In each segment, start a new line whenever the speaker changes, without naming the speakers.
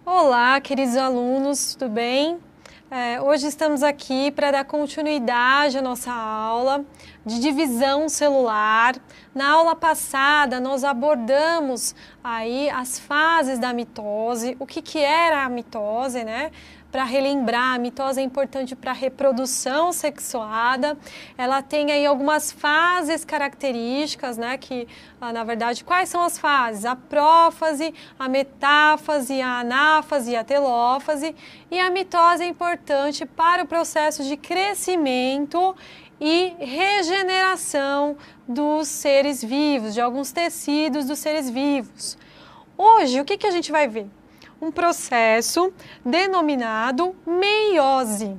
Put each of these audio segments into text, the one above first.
Olá, queridos alunos, tudo bem? Hoje estamos aqui para dar continuidade à nossa aula de divisão celular. Na aula passada, nós abordamos aí as fases da mitose, o que era a mitose, né? Para relembrar, a mitose é importante para a reprodução sexuada. Ela tem aí algumas fases características, né? Que, na verdade, quais são as fases? A prófase, a metáfase, a anáfase e a telófase. E a mitose é importante para o processo de crescimento e regeneração dos seres vivos, de alguns tecidos dos seres vivos. Hoje, o que a gente vai ver? Um processo denominado meiose.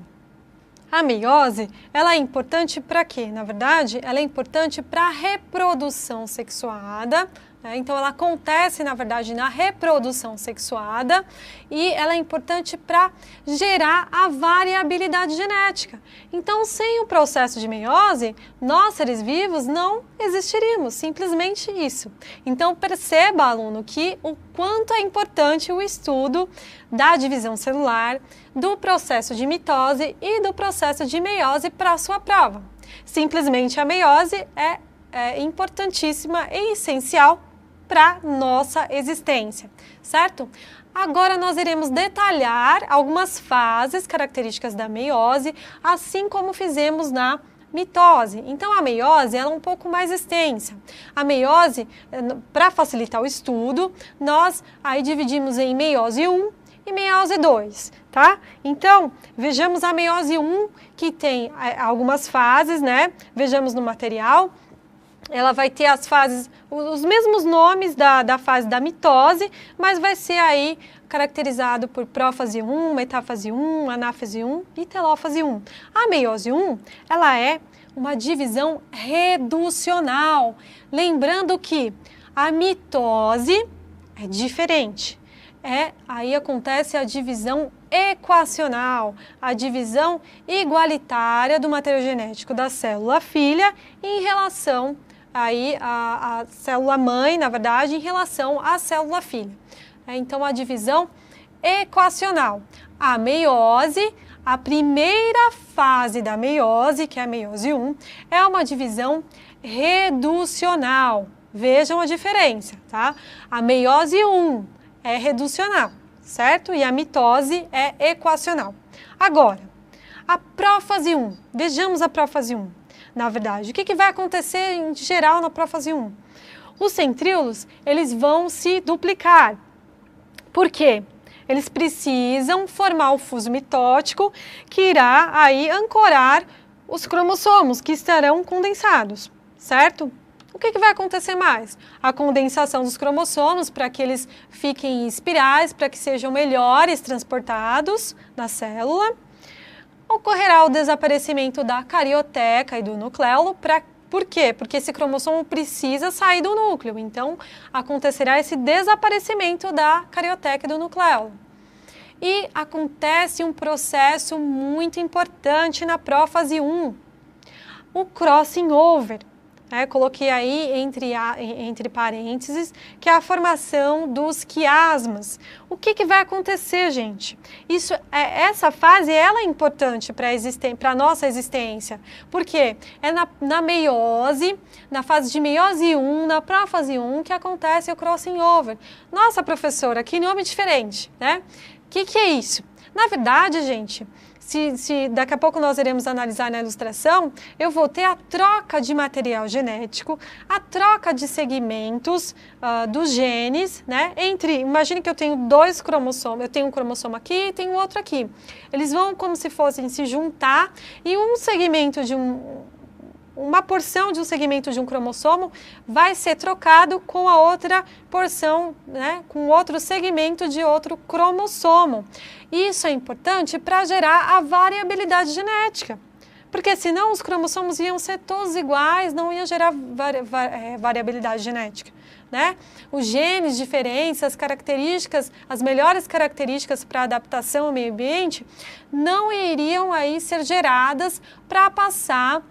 A meiose, ela é importante para quê? Na verdade, ela é importante para a reprodução sexuada, né? Então, ela acontece, na verdade, na reprodução sexuada e ela é importante para gerar a variabilidade genética. Então, sem o processo de meiose, nós, seres vivos, não existiríamos, simplesmente isso. Então, perceba, aluno, que o quanto é importante o estudo da divisão celular, do processo de mitose e do processo de meiose para a sua prova. Simplesmente a meiose é importantíssima e essencial para nossa existência, certo? Agora nós iremos detalhar algumas fases características da meiose, assim como fizemos na mitose. Então a meiose ela é um pouco mais extensa. A meiose, para facilitar o estudo, nós aí dividimos em meiose 1 e meiose 2, tá? Então, vejamos a meiose 1, que tem algumas fases, né? Vejamos no material. Ela vai ter as fases, os mesmos nomes da fase da mitose, mas vai ser aí caracterizado por prófase 1, metáfase 1, anáfase 1 e telófase 1. A meiose 1, ela é uma divisão reducional. Lembrando que a mitose é diferente. Aí acontece a divisão equacional, a divisão igualitária do material genético da célula filha em relação aí a célula mãe, na verdade, em relação à célula filha. Então, a divisão equacional. A meiose, a primeira fase da meiose, que é a meiose 1, é uma divisão reducional. Vejam a diferença, tá? A meiose 1 é reducional, certo? E a mitose é equacional. Agora, a prófase 1. Vejamos a prófase 1. Na verdade, o que vai acontecer em geral na prófase 1? Os centríolos, eles vão se duplicar. Por quê? Eles precisam formar o fuso mitótico que irá aí ancorar os cromossomos que estarão condensados, certo? O que vai acontecer mais? A condensação dos cromossomos para que eles fiquem em espirais, para que sejam melhores transportados na célula. Ocorrerá o desaparecimento da carioteca e do nucleolo. Por quê? Porque esse cromossomo precisa sair do núcleo. Então, acontecerá esse desaparecimento da carioteca e do nucleolo. E acontece um processo muito importante na prófase 1, o crossing over. Coloquei aí entre parênteses, que é a formação dos quiasmas. O que vai acontecer, gente? Essa fase ela é importante para a nossa existência. Por quê? É na meiose, na fase de meiose 1, na prófase 1, que acontece o crossing over. Nossa, professora, que nome diferente, né? O que é isso? Na verdade, gente, se daqui a pouco nós iremos analisar na ilustração, eu vou ter a troca de material genético, a troca de segmentos dos genes, né? Imagine que eu tenho dois cromossomos, eu tenho um cromossomo aqui e tenho outro aqui. Eles vão como se fossem se juntar e um segmento de uma porção de um segmento de um cromossomo vai ser trocado com a outra porção, né, com outro segmento de outro cromossomo. Isso é importante para gerar a variabilidade genética, porque senão os cromossomos iam ser todos iguais, não ia gerar variabilidade genética, né? Os genes diferentes, as características, as melhores características para adaptação ao meio ambiente não iriam aí ser geradas para passar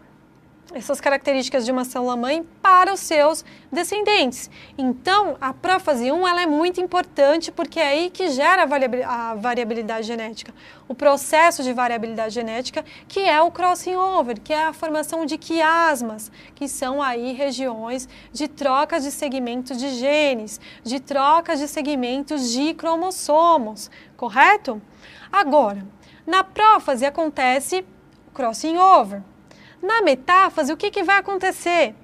essas características de uma célula-mãe para os seus descendentes. Então, a prófase 1 ela é muito importante porque é aí que gera a variabilidade genética. O processo de variabilidade genética, que é o crossing over, que é a formação de quiasmas, que são aí regiões de troca de segmentos de genes, de troca de segmentos de cromossomos, correto? Agora, na prófase acontece o crossing over. Na metáfase, o que vai acontecer?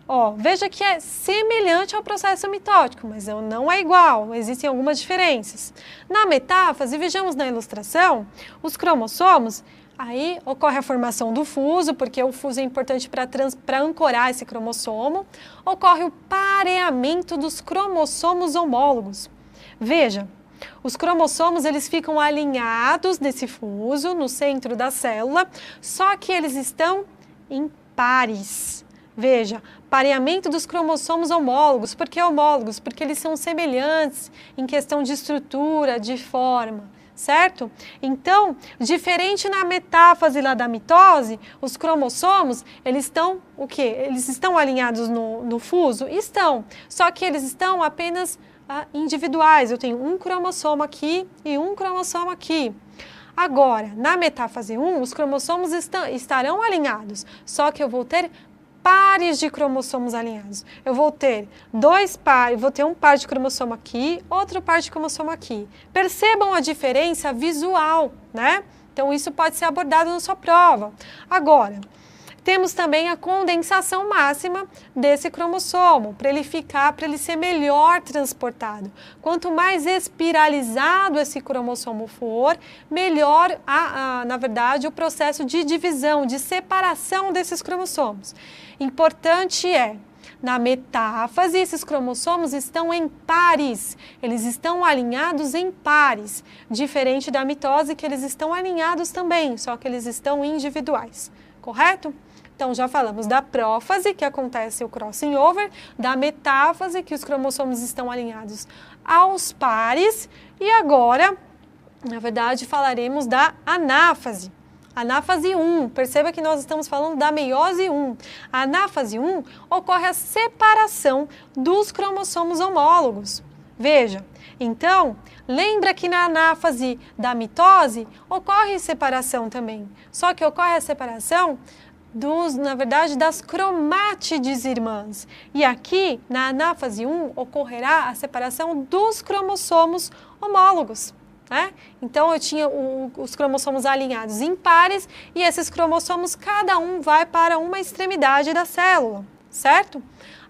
Ó, veja que é semelhante ao processo mitótico, mas não é igual, existem algumas diferenças. Na metáfase, vejamos na ilustração, os cromossomos, aí ocorre a formação do fuso, porque o fuso é importante para ancorar esse cromossomo, ocorre o pareamento dos cromossomos homólogos. Veja, os cromossomos eles ficam alinhados nesse fuso, no centro da célula, só que eles estão em pares. Veja, pareamento dos cromossomos homólogos. Por que homólogos? Porque eles são semelhantes em questão de estrutura, de forma, certo? Então, diferente na metáfase lá da mitose, os cromossomos, eles estão o quê? Eles estão alinhados no fuso? Estão, só que eles estão apenas individuais. Eu tenho um cromossomo aqui e um cromossomo aqui. Agora, na metáfase 1, os cromossomos estarão alinhados, só que eu vou ter pares de cromossomos alinhados. Eu vou ter um par de cromossomo aqui, outro par de cromossomo aqui. Percebam a diferença visual, né? Então, isso pode ser abordado na sua prova. Agora, temos também a condensação máxima desse cromossomo, para ele ser melhor transportado. Quanto mais espiralizado esse cromossomo for, melhor, na verdade, o processo de divisão, de separação desses cromossomos. Importante na metáfase, esses cromossomos estão em pares, eles estão alinhados em pares, diferente da mitose, que eles estão alinhados também, só que eles estão individuais, correto? Então, já falamos da prófase, que acontece o crossing over, da metáfase, que os cromossomos estão alinhados aos pares, e agora, na verdade, falaremos da anáfase. Anáfase 1, perceba que nós estamos falando da meiose 1. A anáfase 1 ocorre a separação dos cromossomos homólogos. Veja, então, lembra que na anáfase da mitose ocorre separação também, só que ocorre a separação na verdade, das cromátides irmãs. E aqui, na anáfase 1, ocorrerá a separação dos cromossomos homólogos. Né? Então, eu tinha os cromossomos alinhados em pares e esses cromossomos, cada um vai para uma extremidade da célula, certo?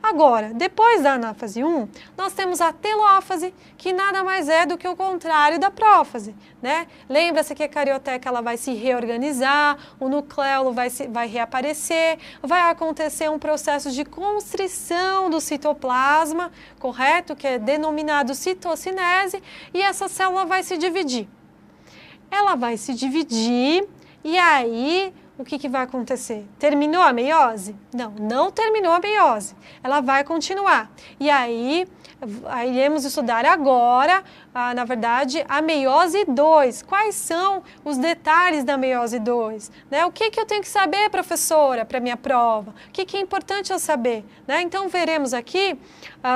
Agora, depois da anáfase 1, nós temos a telófase, que nada mais é do que o contrário da prófase, né? Lembra-se que a carioteca ela vai se reorganizar, o nucleolo vai reaparecer, vai acontecer um processo de constrição do citoplasma, correto? Que é denominado citocinese, e essa célula vai se dividir. Ela vai se dividir e aí o que vai acontecer? Terminou a meiose? Não, não terminou a meiose. Ela vai continuar. E aí iremos estudar agora, na verdade, a meiose 2. Quais são os detalhes da meiose 2? Né? O que eu tenho que saber, professora, para minha prova? O que é importante eu saber? Né? Então, veremos aqui,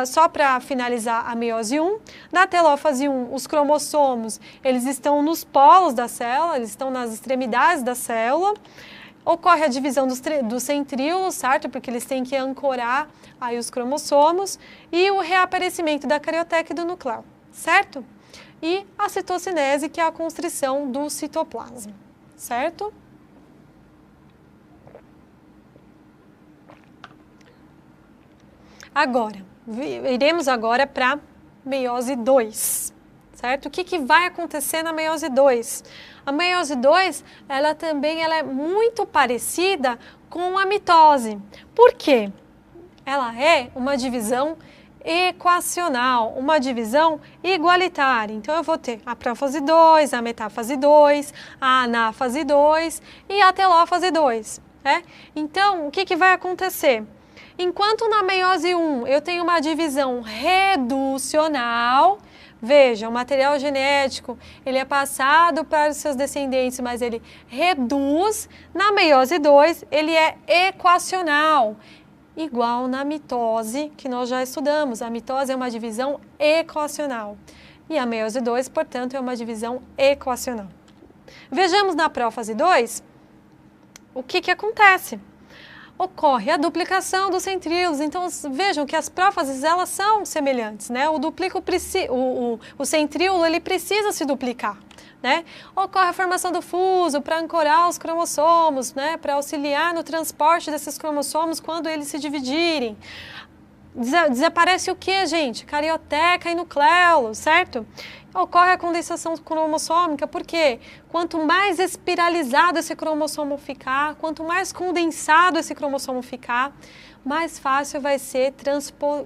só para finalizar a meiose 1, na telófase 1, os cromossomos, eles estão nos polos da célula, eles estão nas extremidades da célula. Ocorre a divisão dos centríolos, certo? Porque eles têm que ancorar aí os cromossomos, e o reaparecimento da carioteca e do núcleo, certo? E a citocinese, que é a constrição do citoplasma, certo? Agora, iremos agora para meiose 2, certo? O que vai acontecer na meiose 2? A meiose 2, ela é muito parecida com a mitose. Por quê? Ela é uma divisão equacional, uma divisão igualitária. Então, eu vou ter a prófase 2, a metáfase 2, a anáfase 2 e a telófase 2. Né? Então, o que vai acontecer? Enquanto na meiose 1 eu tenho uma divisão reducional, Veja, o material genético, ele é passado para os seus descendentes, mas ele reduz. Na meiose 2, ele é equacional, igual na mitose, que nós já estudamos. A mitose é uma divisão equacional. E a meiose 2, portanto, é uma divisão equacional. Vejamos na prófase 2 o que acontece. Ocorre a duplicação dos centríolos. Então, vejam que as prófases, elas são semelhantes, né? O centríolo, ele precisa se duplicar, né? Ocorre a formação do fuso para ancorar os cromossomos, né? Para auxiliar no transporte desses cromossomos quando eles se dividirem. Desaparece o que, gente? Carioteca e nucleolo, certo? Ocorre a condensação cromossômica, porque quanto mais espiralizado esse cromossomo ficar, quanto mais condensado esse cromossomo ficar, mais fácil vai ser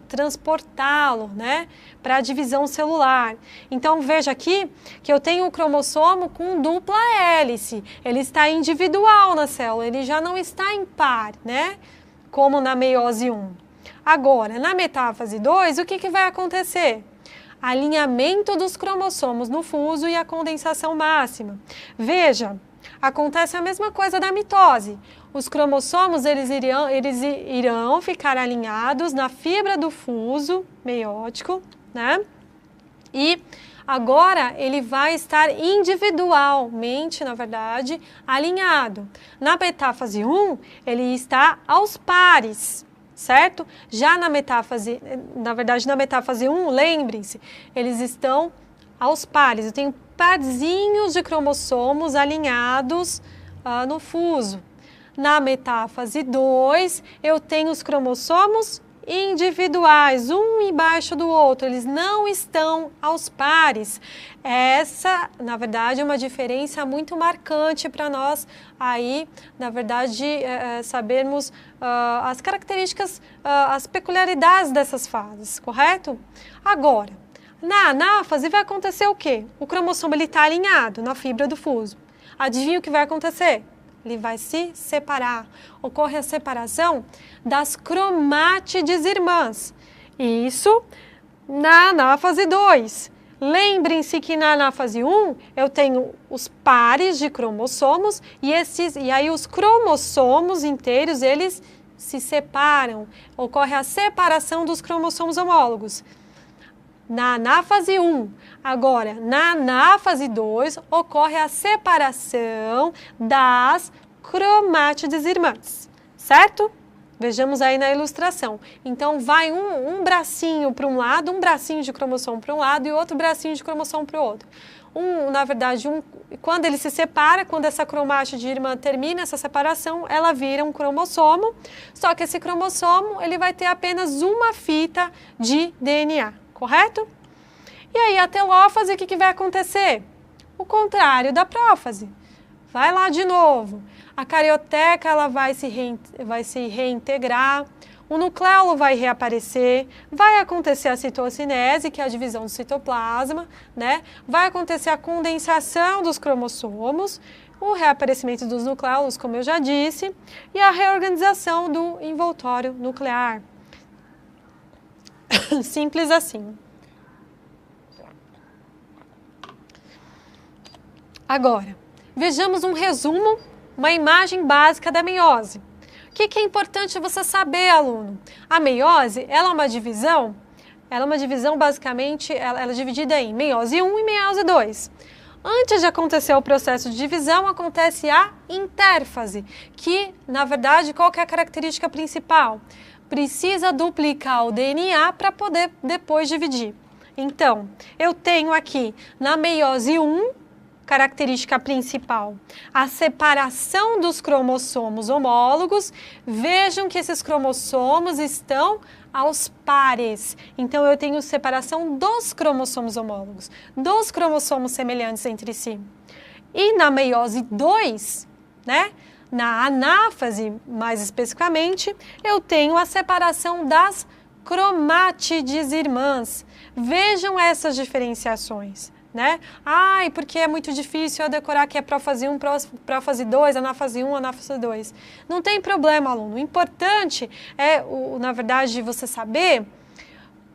transportá-lo, né, para a divisão celular. Então, veja aqui que eu tenho o cromossomo com dupla hélice. Ele está individual na célula, ele já não está em par, né, como na meiose 1. Agora, na metáfase 2, o que vai acontecer? Alinhamento dos cromossomos no fuso e a condensação máxima. Veja, acontece a mesma coisa da mitose. Os cromossomos eles irão ficar alinhados na fibra do fuso meiótico, né? E agora ele vai estar individualmente, na verdade, alinhado. Na metáfase 1, ele está aos pares. Certo? Já na metáfase, na verdade, na metáfase 1, lembrem-se, eles estão aos pares. Eu tenho parzinhos de cromossomos alinhados no fuso. Na metáfase 2, eu tenho os cromossomos individuais, um embaixo do outro, eles não estão aos pares. Essa, na verdade, é uma diferença muito marcante para nós aí, na verdade, sabermos as características, as peculiaridades dessas fases, correto? Agora, na anáfase vai acontecer o quê? O cromossomo está alinhado na fibra do fuso. Adivinha o que vai acontecer? Ele vai se separar. Ocorre a separação das cromátides irmãs. Isso na anáfase 2. Lembrem-se que na anáfase 1 eu tenho os pares de cromossomos e aí os cromossomos inteiros, eles se separam. Ocorre a separação dos cromossomos homólogos. Na anáfase 1. Agora, na anáfase 2, ocorre a separação das cromátides irmãs, certo? Vejamos aí na ilustração. Então, vai um bracinho para um lado, um bracinho de cromossomo para um lado e outro bracinho de cromossomo para o outro. Na verdade, quando ele se separa, quando essa cromátide irmã termina essa separação, ela vira um cromossomo, só que esse cromossomo ele vai ter apenas uma fita de DNA. Correto? E aí, a telófase, o que vai acontecer? O contrário da prófase. Vai lá de novo. A carioteca ela vai se reintegrar, o nucleolo vai reaparecer, vai acontecer a citocinese, que é a divisão do citoplasma, né? Vai acontecer a condensação dos cromossomos, o reaparecimento dos nucleolos, como eu já disse, e a reorganização do envoltório nuclear. Simples assim. Agora, vejamos um resumo, uma imagem básica da meiose. O que é importante você saber, aluno? A meiose, ela é uma divisão basicamente, ela é dividida em meiose 1 e meiose 2. Antes de acontecer o processo de divisão, acontece a intérfase, que, na verdade, qual que é a característica principal? Precisa duplicar o DNA para poder depois dividir. Então, eu tenho aqui na meiose 1, característica principal, a separação dos cromossomos homólogos. Vejam que esses cromossomos estão aos pares. Então, eu tenho separação dos cromossomos homólogos, dos cromossomos semelhantes entre si. E na meiose 2, né? Na anáfase, mais especificamente, eu tenho a separação das cromátides irmãs. Vejam essas diferenciações, né? Ai, porque é muito difícil eu decorar que é prófase 1, prófase 2, anáfase 1, anáfase 2. Não tem problema, aluno. O importante é, na verdade, você saber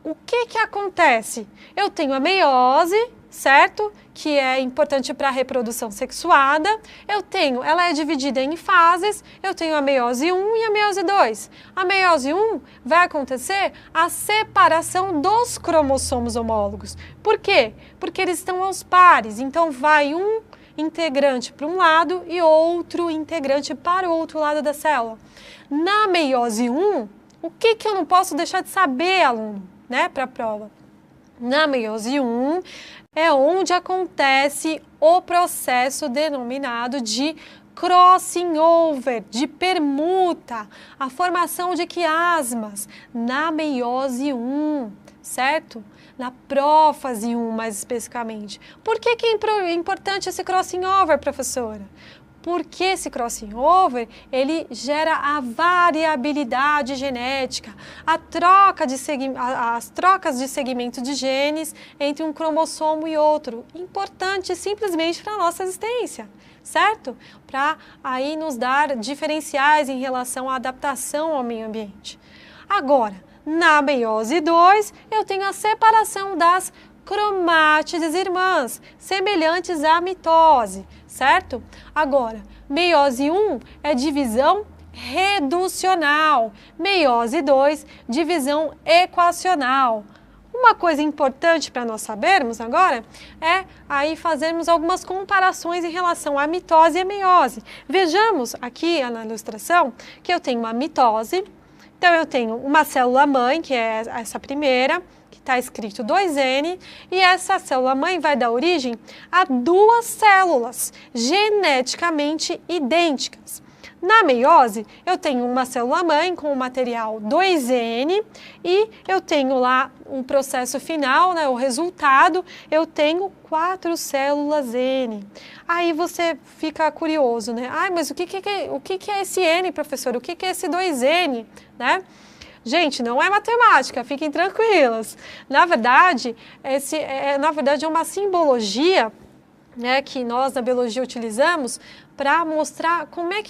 o que acontece? Eu tenho a meiose, certo? Que é importante para a reprodução sexuada. Ela é dividida em fases, eu tenho a meiose 1 e a meiose 2. A meiose 1 vai acontecer a separação dos cromossomos homólogos. Por quê? Porque eles estão aos pares, então vai um integrante para um lado e outro integrante para o outro lado da célula. Na meiose 1, o que eu não posso deixar de saber, aluno, né, para a prova? Na meiose 1 é onde acontece o processo denominado de crossing over, de permuta, a formação de quiasmas na meiose 1, certo? Na prófase 1, mais especificamente. Por que é importante esse crossing over, professora? Porque esse crossing over, ele gera a variabilidade genética, as trocas de segmento de genes entre um cromossomo e outro. Importante simplesmente para a nossa existência, certo? Para aí nos dar diferenciais em relação à adaptação ao meio ambiente. Agora, na meiose 2, eu tenho a separação das cromátides irmãs, semelhantes à mitose, certo? Agora, meiose 1 é divisão reducional, meiose 2, divisão equacional. Uma coisa importante para nós sabermos agora é aí fazermos algumas comparações em relação à mitose e à meiose. Vejamos aqui na ilustração que eu tenho uma mitose, então eu tenho uma célula-mãe, que é essa primeira, que está escrito 2N, e essa célula-mãe vai dar origem a duas células geneticamente idênticas. Na meiose, eu tenho uma célula-mãe com o material 2N e eu tenho lá um processo final, né, o resultado, eu tenho 4 células N. Aí você fica curioso, né? Ai, mas o que é esse N, professor? O que é esse 2N, né? Gente, não é matemática, fiquem tranquilas. Na verdade, é uma simbologia, né, que nós na biologia utilizamos para mostrar como é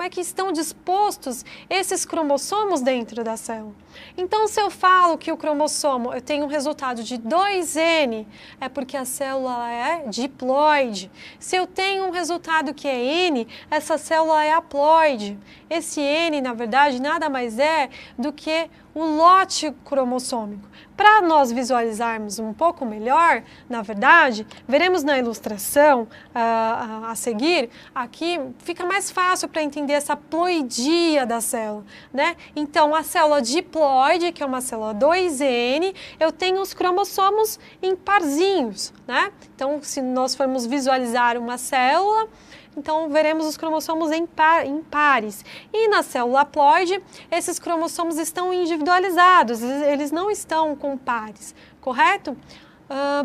que estão dispostos esses cromossomos dentro da célula. Então, se eu falo que o cromossomo, eu tenho um resultado de 2N, é porque a célula é diploide. Se eu tenho um resultado que é N, essa célula é haploide. Esse N, na verdade, nada mais é do que o lote cromossômico. Para nós visualizarmos um pouco melhor, na verdade, veremos na ilustração a seguir, aqui fica mais fácil para entender essa ploidia da célula, né? Então, a célula diploide, que é uma célula 2N, eu tenho os cromossomos em parzinhos, né? Então, se nós formos visualizar uma célula, então veremos os cromossomos em pares. E na célula haploide, esses cromossomos estão individualizados, eles não estão com pares, correto?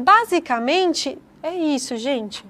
Basicamente, é isso, gente.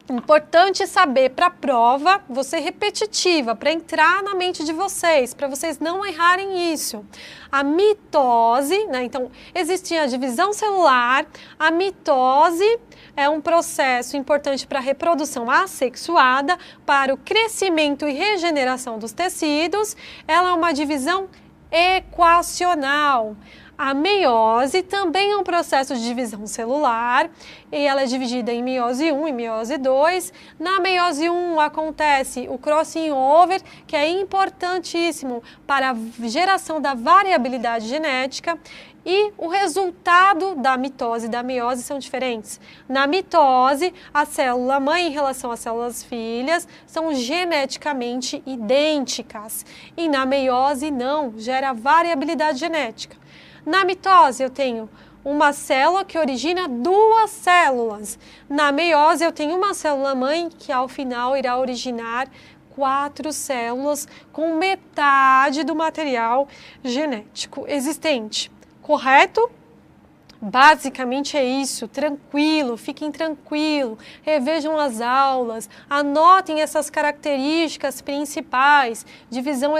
Importante saber para a prova, vou ser repetitiva, para entrar na mente de vocês, para vocês não errarem isso. A mitose, né? Então, existe a divisão celular, a mitose é um processo importante para a reprodução assexuada, para o crescimento e regeneração dos tecidos, ela é uma divisão equacional. A meiose também é um processo de divisão celular e ela é dividida em meiose 1 e meiose 2. Na meiose 1 acontece o crossing over, que é importantíssimo para a geração da variabilidade genética. E o resultado da mitose e da meiose são diferentes. Na mitose, a célula mãe em relação às células filhas são geneticamente idênticas. E na meiose não, gera variabilidade genética. Na mitose, eu tenho uma célula que origina duas células. Na meiose, eu tenho uma célula-mãe que, ao final, irá originar 4 células com metade do material genético existente. Correto? Basicamente é isso, tranquilo, fiquem tranquilos, revejam as aulas, anotem essas características principais, divisão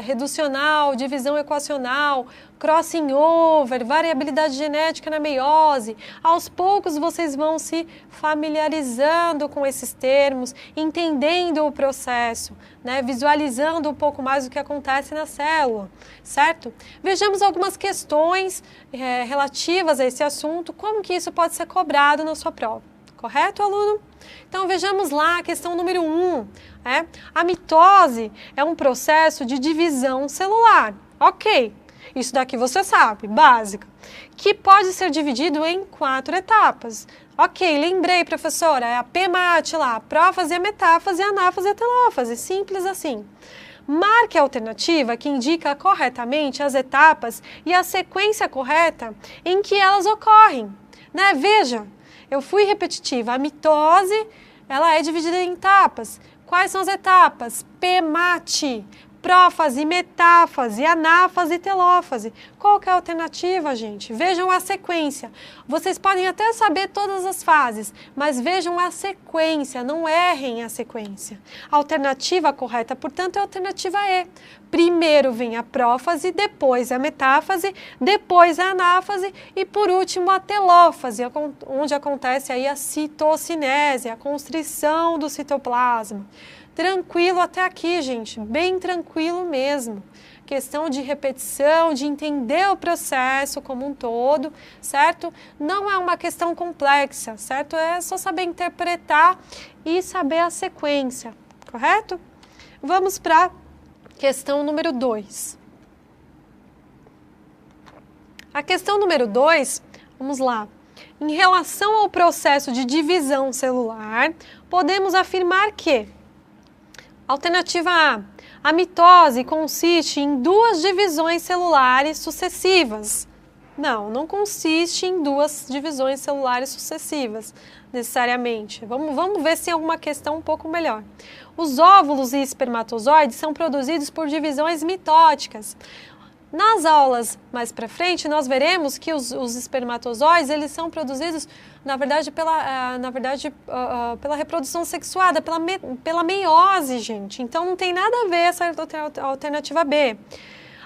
reducional, divisão equacional, crossing over, variabilidade genética na meiose. Aos poucos vocês vão se familiarizando com esses termos, entendendo o processo, né? Visualizando um pouco mais o que acontece na célula, certo? Vejamos algumas questões relativas a esse assunto, como que isso pode ser cobrado na sua prova. Correto, aluno? Então, vejamos lá a questão número 1. A mitose é um processo de divisão celular. Ok, isso daqui você sabe, básica. Que pode ser dividido em 4 etapas. Ok, lembrei, professora, é a PMAT lá, a prófase, a metáfase, a anáfase e a telófase. Simples assim. Marque a alternativa que indica corretamente as etapas e a sequência correta em que elas ocorrem. Né? Veja. Eu fui repetitiva. A mitose, ela é dividida em etapas. Quais são as etapas? PMAT, prófase, metáfase, anáfase e telófase. Qual que é a alternativa, gente? Vejam a sequência. Vocês podem até saber todas as fases, mas vejam a sequência, não errem a sequência. A alternativa correta, portanto, é a alternativa E. Primeiro vem a prófase, depois a metáfase, depois a anáfase e, por último, a telófase, onde acontece aí a citocinese, a constrição do citoplasma. Tranquilo até aqui, gente, bem tranquilo mesmo. Questão de repetição, de entender o processo como um todo, certo? Não é uma questão complexa, certo? É só saber interpretar e saber a sequência, correto? Vamos para questão número 2. A questão número 2, vamos lá. Em relação ao processo de divisão celular, podemos afirmar que alternativa A mitose consiste em 2 divisões celulares sucessivas. Não consiste em 2 divisões celulares sucessivas, necessariamente. Vamos ver se é alguma questão um pouco melhor. Os óvulos e espermatozoides são produzidos por divisões mitóticas. Nas aulas mais para frente, nós veremos que os espermatozoides, eles são produzidos, na verdade, pela reprodução sexuada, pela meiose, gente. Então, não tem nada a ver essa alternativa B.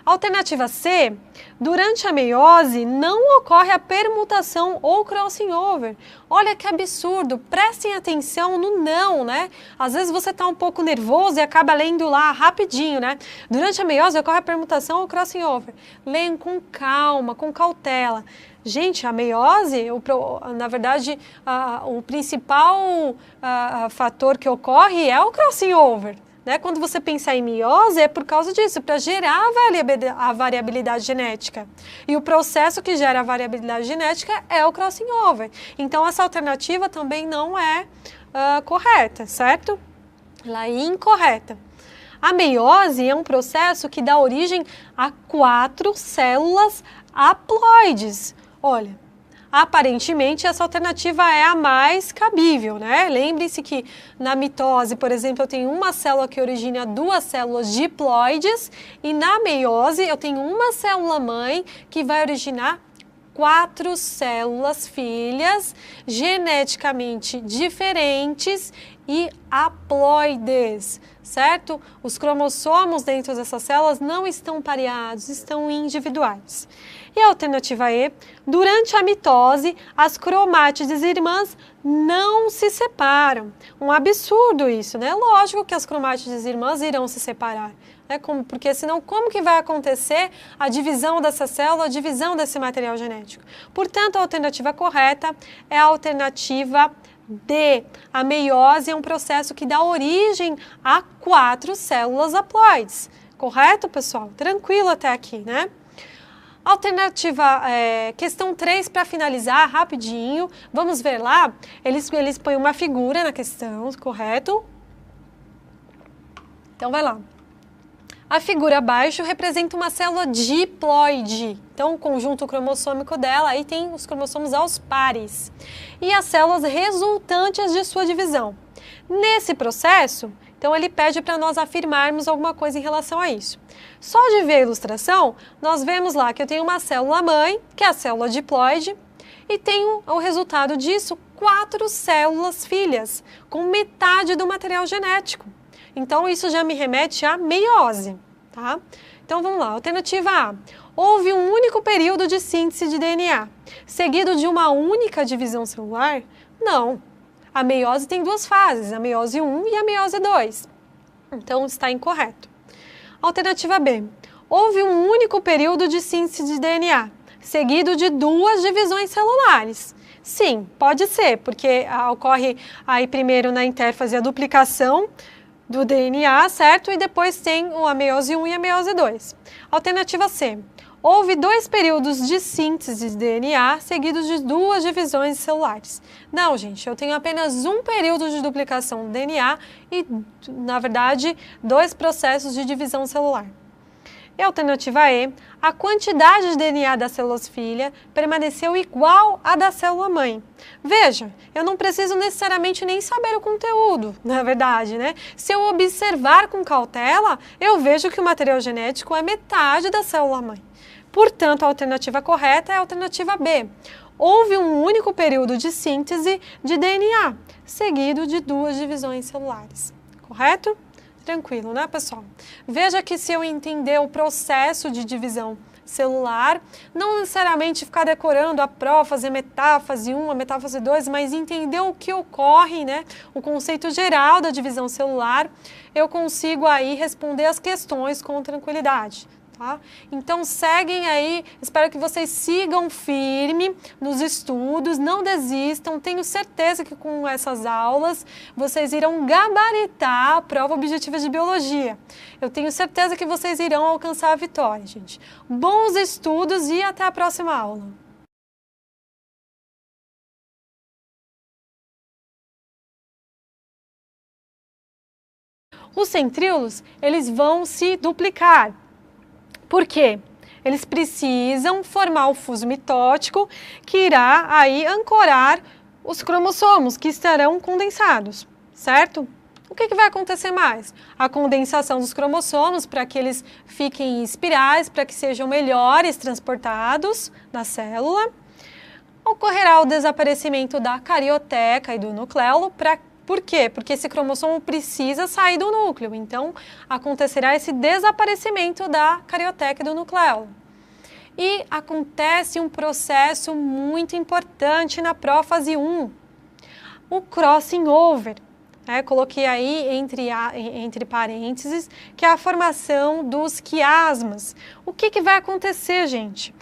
Alternativa C, durante a meiose não ocorre a permutação ou crossing over. Olha que absurdo, prestem atenção no não, né? Às vezes você está um pouco nervoso e acaba lendo lá rapidinho, né? Durante a meiose ocorre a permutação ou crossing over. Leiam com calma, com cautela. Gente, a meiose, na verdade, o principal fator que ocorre é o crossing over. Né? Quando você pensar em meiose, é por causa disso, para gerar a variabilidade genética. E o processo que gera a variabilidade genética é o crossing over. Então, essa alternativa também não é correta, certo? Ela é incorreta. A meiose é um processo que dá origem a 4 células haploides. Olha, aparentemente essa alternativa é a mais cabível, né? Lembre-se que na mitose, por exemplo, eu tenho uma célula que origina 2 células diploides e na meiose eu tenho uma célula mãe que vai originar 4 células filhas geneticamente diferentes e haploides, certo? Os cromossomos dentro dessas células não estão pareados, estão individuais. E a alternativa E, durante a mitose, as cromátides irmãs não se separam. Um absurdo isso, né? Lógico que as cromátides irmãs irão se separar, né? Porque senão como que vai acontecer a divisão dessa célula, a divisão desse material genético? Portanto, a alternativa correta é a alternativa D. A meiose é um processo que dá origem a 4 células haploides. Correto, pessoal? Tranquilo até aqui, né? Alternativa, questão 3, para finalizar, rapidinho, vamos ver lá, eles põem uma figura na questão, correto? Então, vai lá. A figura abaixo representa uma célula diploide, então o conjunto cromossômico dela, aí tem os cromossomos aos pares, e as células resultantes de sua divisão. Nesse processo, então ele pede para nós afirmarmos alguma coisa em relação a isso. Só de ver a ilustração, nós vemos lá que eu tenho uma célula mãe, que é a célula diploide, e tenho o resultado disso 4 células filhas, com metade do material genético. Então isso já me remete à meiose, tá? Então vamos lá, alternativa A. houve um único período de síntese de DNA, seguido de uma única divisão celular? Não. A meiose tem duas fases, a meiose 1 e a meiose 2. Então, está incorreto. Alternativa B. Houve um único período de síntese de DNA, seguido de duas divisões celulares. Sim, pode ser, porque ocorre aí primeiro na intérfase a duplicação do DNA, certo? E depois tem a meiose 1 e a meiose 2. Alternativa C. Houve dois períodos de síntese de DNA seguidos de duas divisões celulares. Não, gente, eu tenho apenas um período de duplicação do DNA e, na verdade, dois processos de divisão celular. E a alternativa E, a quantidade de DNA da célula filha permaneceu igual à da célula mãe. Veja, eu não preciso necessariamente nem saber o conteúdo, na verdade, né? Se eu observar com cautela, eu vejo que o material genético é metade da célula mãe. Portanto, a alternativa correta é a alternativa B. Houve um único período de síntese de DNA, seguido de duas divisões celulares. Correto? Tranquilo, né, pessoal? Veja que se eu entender o processo de divisão celular, não necessariamente ficar decorando a prófase, a metáfase 1, a metáfase 2, mas entender o que ocorre, né, o conceito geral da divisão celular, eu consigo aí responder as questões com tranquilidade. Tá? Então seguem aí, espero que vocês sigam firme nos estudos, não desistam, tenho certeza que com essas aulas vocês irão gabaritar a prova objetiva de biologia. Eu tenho certeza que vocês irão alcançar a vitória, gente. Bons estudos e até a próxima aula. Os centríolos, eles vão se duplicar. Por quê? Eles precisam formar o fuso mitótico que irá aí ancorar os cromossomos que estarão condensados, certo? O que vai acontecer mais? A condensação dos cromossomos para que eles fiquem em espirais, para que sejam melhores transportados na célula. Ocorrerá o desaparecimento da carioteca e do nucleolo. Por quê? Porque esse cromossomo precisa sair do núcleo, então acontecerá esse desaparecimento da carioteca e do nucleolo. E acontece um processo muito importante na prófase 1, o crossing over. Coloquei aí entre parênteses, que é a formação dos quiasmas. O que vai acontecer, gente?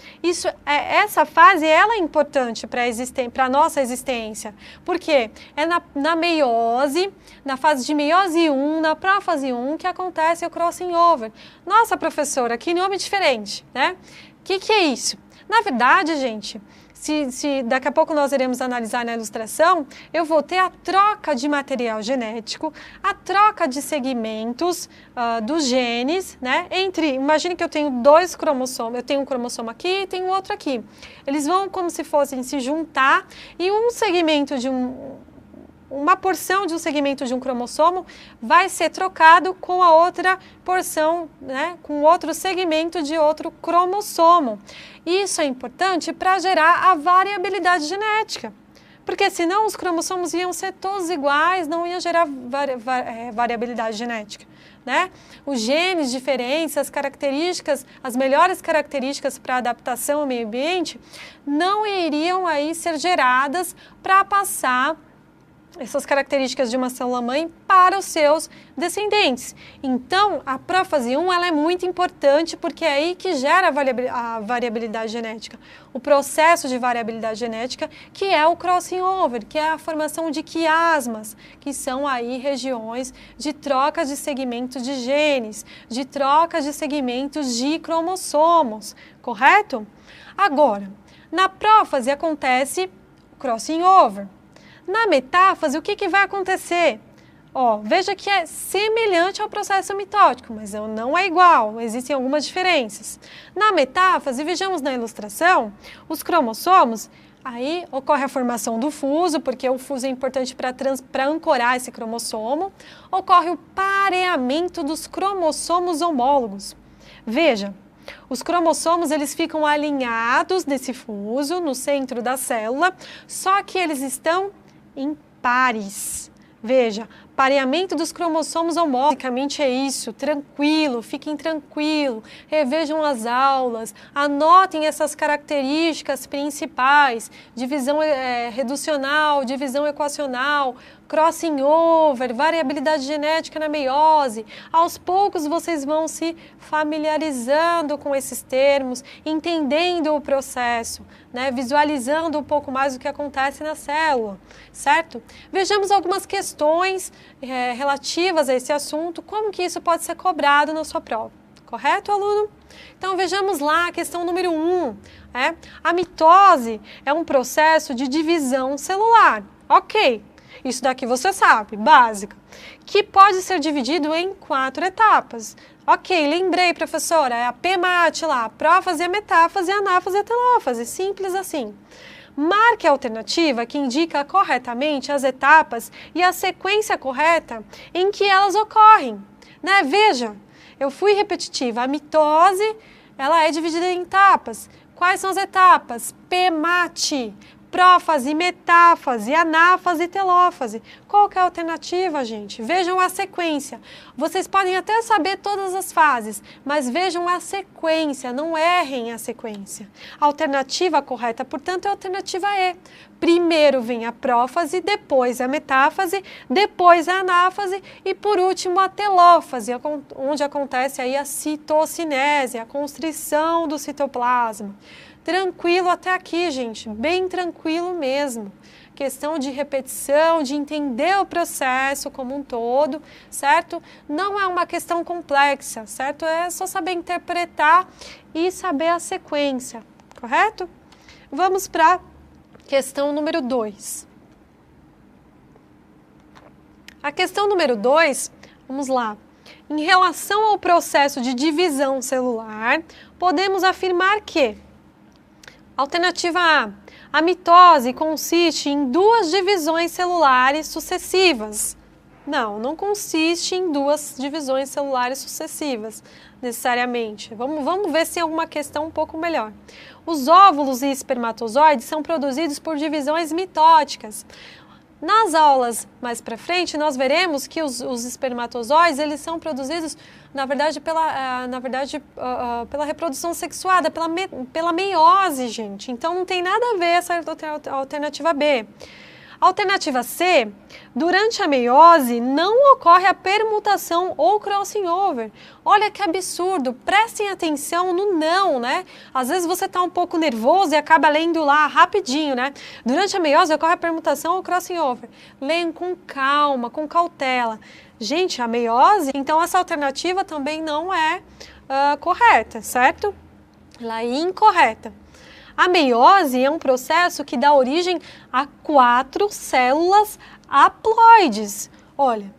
Essa fase ela é importante para a nossa existência. Por quê? É na meiose, na fase de meiose 1, na prófase 1, que acontece o crossing over. Nossa, professora, que nome diferente, né? O que é isso? Na verdade, gente, se daqui a pouco nós iremos analisar na ilustração, eu vou ter a troca de material genético, a troca de segmentos dos genes, né? Imagine que eu tenho dois cromossomos, eu tenho um cromossomo aqui e tenho outro aqui. Eles vão como se fossem se juntar e um segmento uma porção de um segmento de um cromossomo vai ser trocado com a outra porção, né, com outro segmento de outro cromossomo. Isso é importante para gerar a variabilidade genética, porque senão os cromossomos iam ser todos iguais, não ia gerar variabilidade genética. Né? Os genes diferentes, as características, as melhores características para adaptação ao meio ambiente não iriam aí ser geradas para passar essas características de uma célula-mãe para os seus descendentes. Então, a prófase 1 ela é muito importante porque é aí que gera a variabilidade genética. O processo de variabilidade genética, que é o crossing over, que é a formação de quiasmas, que são aí regiões de troca de segmentos de genes, de troca de segmentos de cromossomos, correto? Agora, na prófase acontece o crossing over. Na metáfase, o que vai acontecer? Veja que é semelhante ao processo mitótico, mas não é igual, existem algumas diferenças. Na metáfase, vejamos na ilustração, os cromossomos, aí ocorre a formação do fuso, porque o fuso é importante para ancorar esse cromossomo, ocorre o pareamento dos cromossomos homólogos. Veja, os cromossomos eles ficam alinhados nesse fuso, no centro da célula, só que eles estão em pares. Veja, pareamento dos cromossomos homólogos. Basicamente é isso, tranquilo, fiquem tranquilo, revejam as aulas, anotem essas características principais, divisão reducional, divisão equacional, crossing over, variabilidade genética na meiose. Aos poucos vocês vão se familiarizando com esses termos, entendendo o processo, né? Visualizando um pouco mais o que acontece na célula, certo? Vejamos algumas questões relativas a esse assunto, como que isso pode ser cobrado na sua prova. Correto, aluno? Então, vejamos lá a questão número 1. A mitose é um processo de divisão celular. Ok. Isso daqui você sabe, básica, que pode ser dividido em 4 etapas. Ok, lembrei, professora, é a PMAT lá, a prófase, a metáfase, a anáfase e a telófase, simples assim. Marque a alternativa que indica corretamente as etapas e a sequência correta em que elas ocorrem. Né? Veja, eu fui repetitiva, a mitose, ela é dividida em etapas. Quais são as etapas? PMAT. Prófase, metáfase, anáfase e telófase. Qual que é a alternativa, gente? Vejam a sequência. Vocês podem até saber todas as fases, mas vejam a sequência, não errem a sequência. A alternativa correta, portanto, é a alternativa E. Primeiro vem a prófase, depois a metáfase, depois a anáfase e, por último, a telófase, onde acontece aí a citocinese, a constrição do citoplasma. Tranquilo até aqui, gente, bem tranquilo mesmo. Questão de repetição, de entender o processo como um todo, certo? Não é uma questão complexa, certo? É só saber interpretar e saber a sequência, correto? Vamos para a questão número 2. A questão número 2, vamos lá. Em relação ao processo de divisão celular, podemos afirmar que alternativa A mitose consiste em 2 divisões celulares sucessivas. Não consiste em 2 divisões celulares sucessivas, necessariamente. Vamos ver se tem alguma questão um pouco melhor. Os óvulos e espermatozoides são produzidos por divisões mitóticas. Nas aulas mais para frente, nós veremos que os espermatozoides, eles são produzidos, na verdade, pela reprodução sexuada, pela meiose, gente. Então, não tem nada a ver essa alternativa B. Alternativa C, durante a meiose não ocorre a permutação ou crossing over. Olha que absurdo, prestem atenção no não, né? Às vezes você está um pouco nervoso e acaba lendo lá rapidinho, né? Durante a meiose ocorre a permutação ou crossing over. Leiam com calma, com cautela. Gente, a meiose, então essa alternativa também não é correta, certo? Ela é incorreta. A meiose é um processo que dá origem a 4 células haploides. Olha,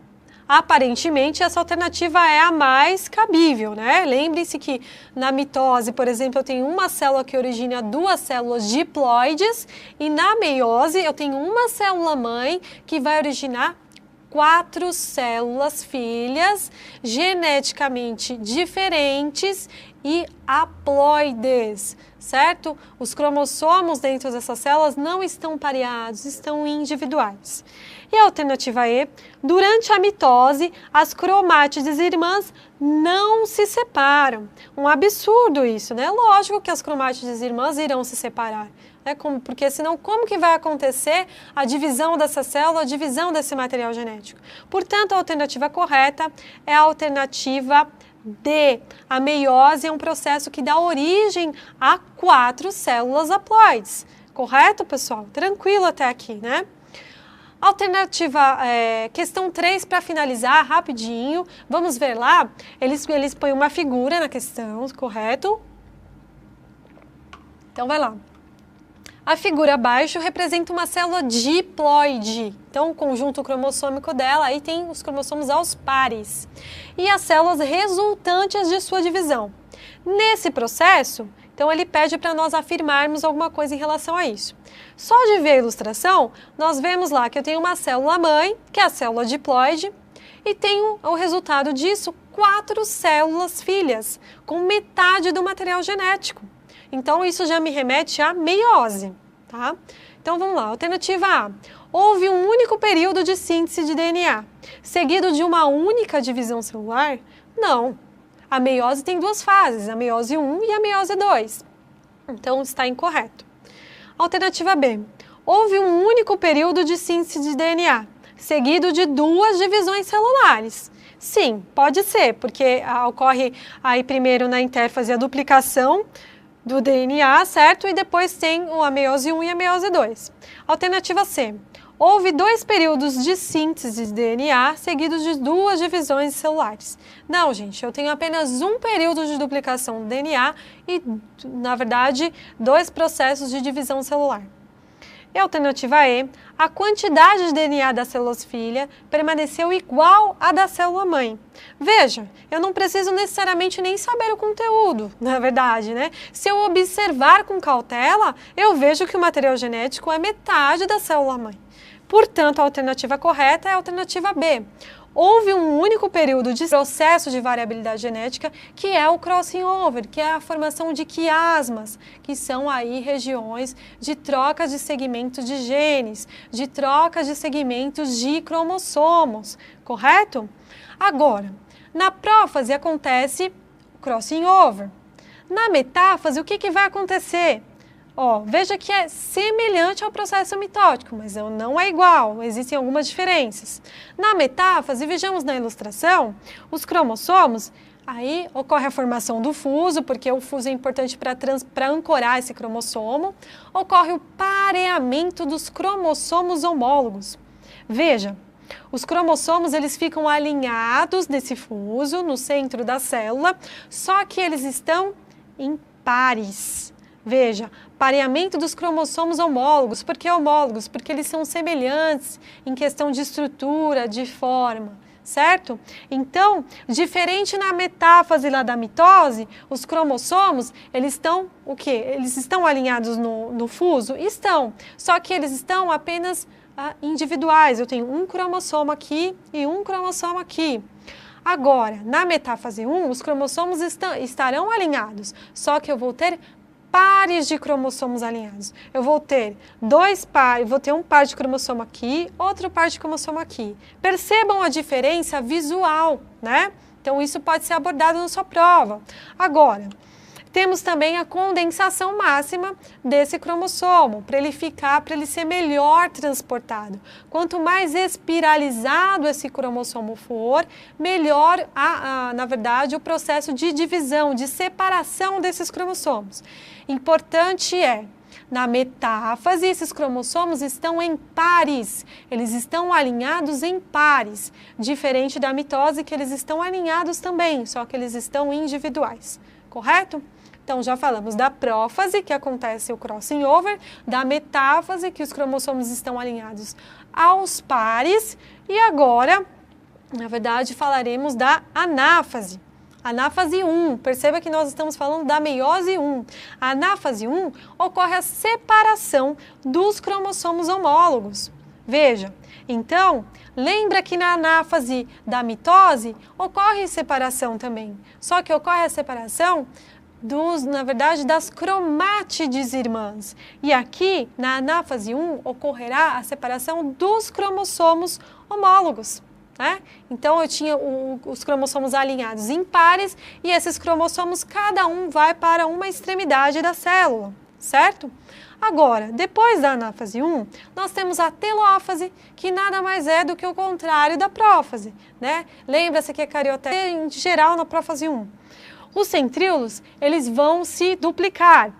aparentemente essa alternativa é a mais cabível, né? Lembre-se que na mitose, por exemplo, eu tenho uma célula que origina 2 células diploides e na meiose eu tenho uma célula mãe que vai originar 4 células filhas geneticamente diferentes e haploides, certo? Os cromossomos dentro dessas células não estão pareados, estão individuais. E a alternativa E, durante a mitose, as cromátides irmãs não se separam. Um absurdo isso, né? Lógico que as cromátides irmãs irão se separar. Porque senão como que vai acontecer a divisão dessa célula, a divisão desse material genético? Portanto, a alternativa correta é a alternativa D. A meiose é um processo que dá origem a 4 células haploides. Correto, pessoal? Tranquilo até aqui, né? Alternativa, questão 3, para finalizar, rapidinho. Vamos ver lá, eles põem uma figura na questão, correto? Então, vai lá. A figura abaixo representa uma célula diploide. Então, o conjunto cromossômico dela, aí tem os cromossomos aos pares. E as células resultantes de sua divisão. Nesse processo, então ele pede para nós afirmarmos alguma coisa em relação a isso. Só de ver a ilustração, nós vemos lá que eu tenho uma célula mãe, que é a célula diploide, e tenho o resultado disso 4 células filhas, com metade do material genético. Então, isso já me remete à meiose, tá? Então, vamos lá. Alternativa A. houve um único período de síntese de DNA, seguido de uma única divisão celular? Não. A meiose tem duas fases, a meiose 1 e a meiose 2. Então, está incorreto. Alternativa B. Houve um único período de síntese de DNA, seguido de duas divisões celulares. Sim, pode ser, porque ocorre aí primeiro na intérfase a duplicação do DNA, certo? E depois tem a meiose 1 e a meiose 2. Alternativa C. Houve dois períodos de síntese de DNA seguidos de duas divisões celulares. Não, gente, eu tenho apenas um período de duplicação do DNA e, na verdade, dois processos de divisão celular. E a alternativa E, a quantidade de DNA da célula filha permaneceu igual à da célula mãe. Veja, eu não preciso necessariamente nem saber o conteúdo, na verdade, né? Se eu observar com cautela, eu vejo que o material genético é metade da célula mãe. Portanto, a alternativa correta é a alternativa B. Houve um único período de processo de variabilidade genética, que é o crossing over, que é a formação de quiasmas, que são aí regiões de troca de segmentos de genes, de troca de segmentos de cromossomos, correto? Agora, na prófase acontece o crossing over. Na metáfase, o que vai acontecer? Veja que é semelhante ao processo mitótico, mas não é igual, existem algumas diferenças. Na metáfase, vejamos na ilustração, os cromossomos, aí ocorre a formação do fuso, porque o fuso é importante para ancorar esse cromossomo, ocorre o pareamento dos cromossomos homólogos. Veja, os cromossomos eles ficam alinhados nesse fuso, no centro da célula, só que eles estão em pares. Veja, pareamento dos cromossomos homólogos. Por que homólogos? Porque eles são semelhantes em questão de estrutura, de forma, certo? Então, diferente na metáfase lá da mitose, os cromossomos, eles estão o quê? Eles estão alinhados no fuso? Estão, só que eles estão apenas individuais. Eu tenho um cromossomo aqui e um cromossomo aqui. Agora, na metáfase 1, os cromossomos estarão alinhados, só que eu vou ter pares de cromossomos alinhados. Eu vou ter um par de cromossomo aqui, outro par de cromossomo aqui. Percebam a diferença visual, né? Então, isso pode ser abordado na sua prova. Agora, temos também a condensação máxima desse cromossomo, para ele ser melhor transportado. Quanto mais espiralizado esse cromossomo for, melhor, na verdade, o processo de divisão, de separação desses cromossomos. Importante na metáfase, esses cromossomos estão em pares, eles estão alinhados em pares, diferente da mitose, que eles estão alinhados também, só que eles estão individuais, correto? Então, já falamos da prófase, que acontece o crossing over, da metáfase, que os cromossomos estão alinhados aos pares, e agora, na verdade, falaremos da anáfase. Anáfase 1, perceba que nós estamos falando da meiose 1. A anáfase 1 ocorre a separação dos cromossomos homólogos. Veja, então, lembra que na anáfase da mitose ocorre separação também, só que ocorre a separação na verdade, das cromátides irmãs. E aqui, na anáfase 1, ocorrerá a separação dos cromossomos homólogos. Né? Então, eu tinha os cromossomos alinhados em pares e esses cromossomos, cada um vai para uma extremidade da célula, certo? Agora, depois da anáfase 1, nós temos a telófase, que nada mais é do que o contrário da prófase. Né? Lembra-se que a carioteca em geral na prófase 1. Os centríolos, eles vão se duplicar.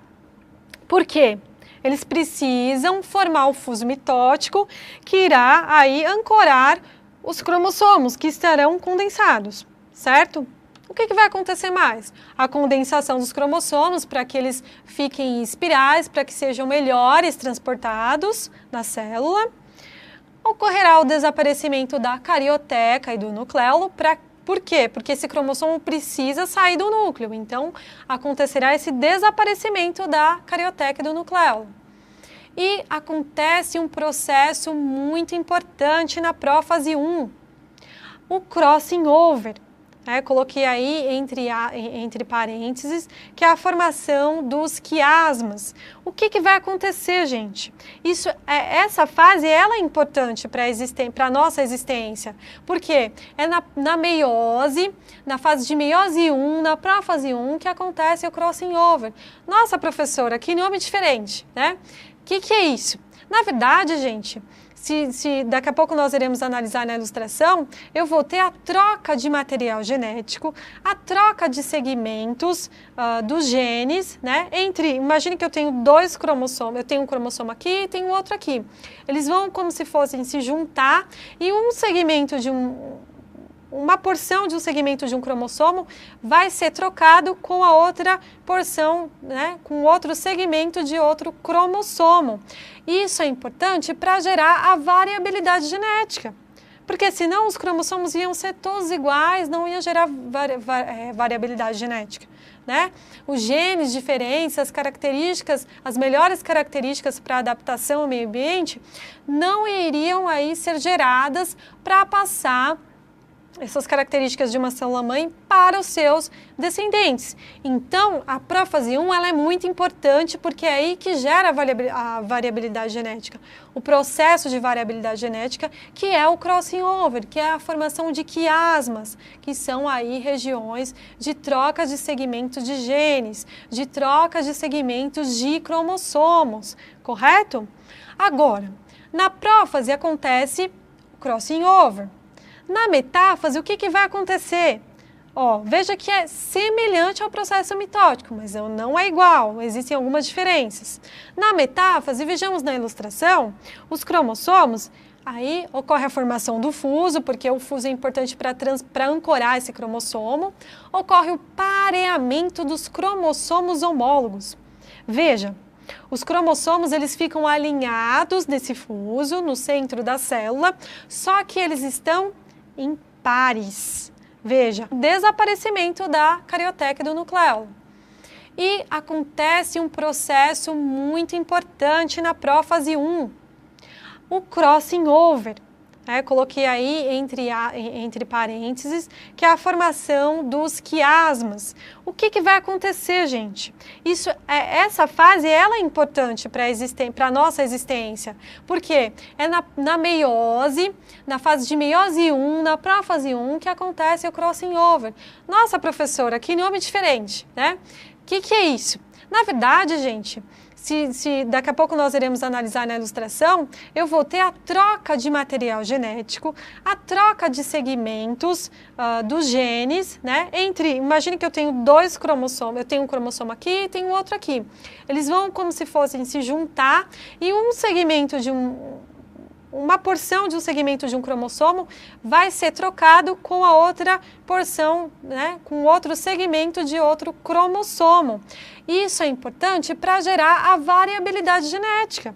Por quê? Eles precisam formar o fuso mitótico que irá aí ancorar os cromossomos que estarão condensados, certo? O que vai acontecer mais? A condensação dos cromossomos para que eles fiquem em espirais, para que sejam melhores transportados na célula. Ocorrerá o desaparecimento da carioteca e do nucleolo. Por quê? Porque esse cromossomo precisa sair do núcleo, então acontecerá esse desaparecimento da carioteca e do nucleolo. E acontece um processo muito importante na prófase 1, o crossing over. coloquei aí entre parênteses, que é a formação dos quiasmas. O que vai acontecer, gente? Essa fase ela é importante para a nossa existência, porque é na meiose, na fase de meiose 1, na prófase 1, que acontece o crossing over. Nossa, professora, que nome diferente, né? O que é isso? Na verdade, gente, se daqui a pouco nós iremos analisar na ilustração, eu vou ter a troca de material genético, a troca de segmentos dos genes, né? Imagine que eu tenho dois cromossomos, eu tenho um cromossomo aqui e tenho outro aqui. Eles vão como se fossem se juntar e um segmento uma porção de um segmento de um cromossomo vai ser trocado com a outra porção, né, com outro segmento de outro cromossomo. Isso é importante para gerar a variabilidade genética, porque senão os cromossomos iam ser todos iguais, não ia gerar variabilidade genética, né? Os genes diferentes, as características, as melhores características para adaptação ao meio ambiente não iriam aí ser geradas para passar essas características de uma célula-mãe para os seus descendentes. Então, a prófase 1 ela é muito importante porque é aí que gera a variabilidade genética. O processo de variabilidade genética, que é o crossing over, que é a formação de quiasmas, que são aí regiões de troca de segmentos de genes, de troca de segmentos de cromossomos, correto? Agora, na prófase acontece o crossing over. Na metáfase, o que vai acontecer? Veja que é semelhante ao processo mitótico, mas não é igual, existem algumas diferenças. Na metáfase, vejamos na ilustração, os cromossomos, aí ocorre a formação do fuso, porque o fuso é importante para ancorar esse cromossomo, ocorre o pareamento dos cromossomos homólogos. Veja, os cromossomos eles ficam alinhados nesse fuso, no centro da célula, só que eles estão em pares. Veja, desaparecimento da carioteca do nucleolo. E acontece um processo muito importante na prófase 1, o crossing over. Coloquei aí entre parênteses, que é a formação dos quiasmas. O que vai acontecer, gente? Essa fase ela é importante para a nossa existência, porque é na meiose, na fase de meiose 1, na prófase 1, que acontece o crossing over. Nossa, professora, que nome diferente, né? O que é isso? Na verdade, gente, se daqui a pouco nós iremos analisar na ilustração, eu vou ter a troca de material genético, a troca de segmentos dos genes, né? Imagine que eu tenho dois cromossomos, eu tenho um cromossomo aqui e tenho outro aqui. Eles vão como se fossem se juntar e um segmento uma porção de um segmento de um cromossomo vai ser trocado com a outra porção, né, com outro segmento de outro cromossomo. Isso é importante para gerar a variabilidade genética,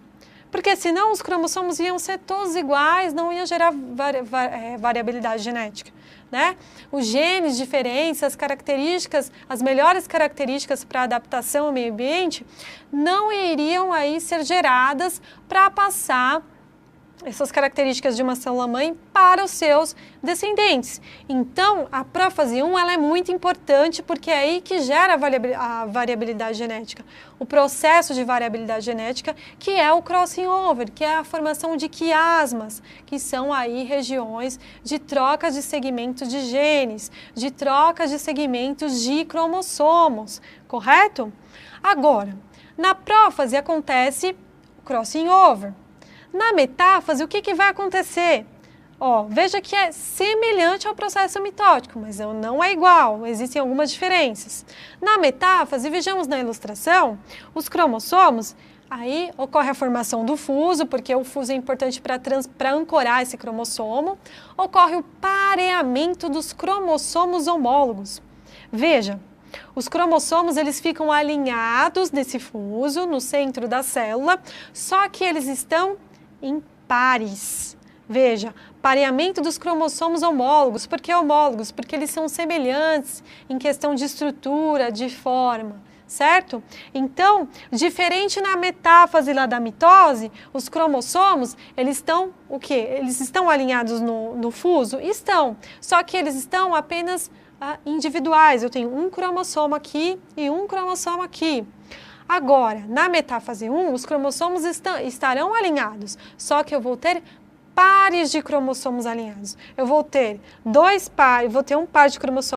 porque senão os cromossomos iam ser todos iguais, não ia gerar variabilidade genética, né? Os genes diferentes, as características, as melhores características para adaptação ao meio ambiente não iriam aí ser geradas para passar essas características de uma célula-mãe para os seus descendentes. Então, a prófase 1 ela é muito importante porque é aí que gera a variabilidade genética. O processo de variabilidade genética, que é o crossing over, que é a formação de quiasmas, que são aí regiões de troca de segmentos de genes, de troca de segmentos de cromossomos, correto? Agora, na prófase acontece o crossing over. Na metáfase, o que vai acontecer? Veja que é semelhante ao processo mitótico, mas não é igual, existem algumas diferenças. Na metáfase, vejamos na ilustração, os cromossomos, aí ocorre a formação do fuso, porque o fuso é importante para ancorar esse cromossomo, ocorre o pareamento dos cromossomos homólogos. Veja, os cromossomos eles ficam alinhados nesse fuso, no centro da célula, só que eles estão em pares. Veja, pareamento dos cromossomos homólogos. Por que homólogos? Porque eles são semelhantes em questão de estrutura, de forma, certo? Então, diferente na metáfase lá da mitose, os cromossomos, eles estão o quê? Eles estão alinhados no fuso? Estão, só que eles estão apenas individuais. Eu tenho um cromossomo aqui e um cromossomo aqui. Agora, na metáfase 1, os cromossomos estarão alinhados, só que eu vou ter pares de cromossomos alinhados. Eu vou ter um par de cromossomos